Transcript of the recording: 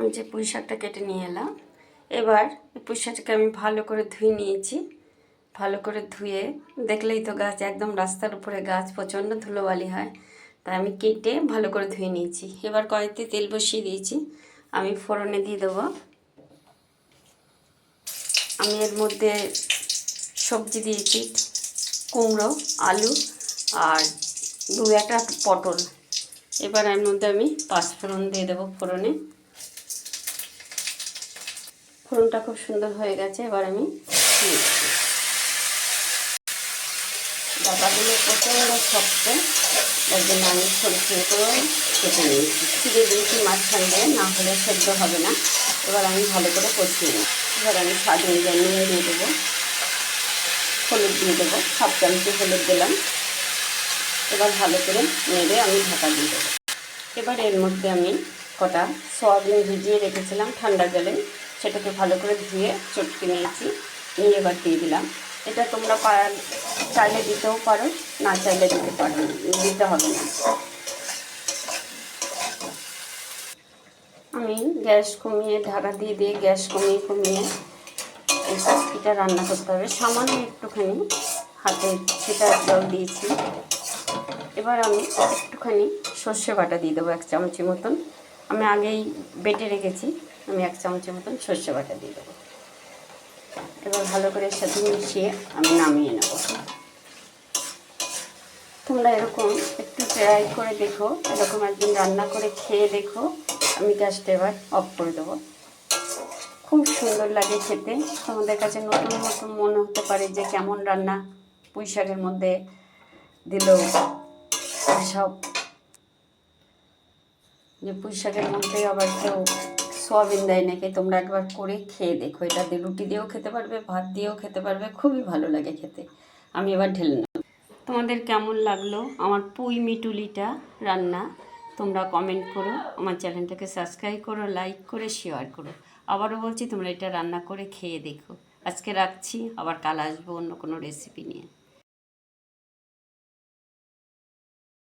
আমি যে পুঁই শাকটা কেটে নিয়ে এলাম, এবার পুঁই শাকটাকে আমি ভালো করে ধুয়ে নিয়েছি। ভালো করে ধুয়ে, দেখলেই তো গাছ, একদম রাস্তার উপরে গাছ, প্রচণ্ড ধুলোবালি হয়, তাই আমি কেটে ভালো করে ধুয়ে নিয়েছি। এবার কড়াইতে তেল বসিয়ে দিয়েছি, আমি ফোড়নে দিয়ে দেবো। আমি এর মধ্যে সবজি দিয়েছি, কুমড়ো, আলু আর একটা পটল। এবার এর মধ্যে আমি পাঁচফোড়ন দিয়ে দেবো ফোড়নে। ফোড়নটা খুব সুন্দর হয়ে গেছে, এবার আমি ডাটাগুলো প্রচণ্ড শক্ত, তার জন্য আমি সরষে করে কেটে নিয়েছি, ছিঁড়ে দিয়েছি মাঝখান দিয়ে, না হলে সেদ্ধ হবে না। এবার আমি ভালো করে কষিয়ে নিই। এবার আমি স্বাদ অনুযায়ী নুন দিয়ে দেবো, হলুদ দিয়ে দেবো, 1/2 চামচ হলুদ দিলাম। এবার ভালো করে নেড়ে আমি ঢাকা দিয়ে দেবো। এবার এর মধ্যে আমি কটা সয়াবিন ভিজিয়ে রেখেছিলাম ঠান্ডা জলে, সেটাকে ভালো করে ধুয়ে চটকে নিয়েছি, নিয়ে এবার দিয়ে দিলাম। এটা তোমরা চাইলে দিতেও পারো, না চাইলে দিতে পারো, দিতে হবে না। আমি গ্যাস কমিয়ে ঢাকা দিয়ে গ্যাস কমিয়ে এটা রান্না করতে হবে। সামান্য একটুখানি হাতে সেটা জল দিয়েছি। এবার আমি একটুখানি সর্ষে বাটা দিয়ে দেবো, 1 চামচের মতন। আমি আগেই বেটে রেখেছি, আমি 1 চামচের মতন সর্ষে বাটা দিয়ে দেবো। এবার ভালো করে এর সাথে মিশিয়ে আমি নামিয়ে নেব। তোমরা এরকম একটু ট্রাই করে দেখো, এরকম একদিন রান্না করে খেয়ে দেখো। আমি গ্যাসটা এবার অফ করে দেবো। খুব সুন্দর লাগে খেতে। তোমাদের কাছে নতুন নতুন মনে হতে পারে যে কেমন রান্না, পুঁই শাকের মধ্যে দিল সব, যে পুঁই শাকের মধ্যে আবার কেউ সোয়াবিন দেয় নাকি। তোমরা একবার করে খেয়ে দেখো, এটা দিয়ে রুটি দিয়েও খেতে পারবে, ভাত দিয়েও খেতে পারবে, খুবই ভালো লাগে খেতে। আমি এবার ঢেলে নেব। তোমাদের কেমন লাগলো আমার পুঁই মিটুলিটা রান্না, তোমরা কমেন্ট করো, আমার চ্যানেলটাকে সাবস্ক্রাইব করো, লাইক করে শেয়ার করো। আবারও বলছি, তোমরা এটা রান্না করে খেয়ে দেখো। আজকে রাখছি, আবার কাল আসবো অন্য কোনো রেসিপি নিয়ে।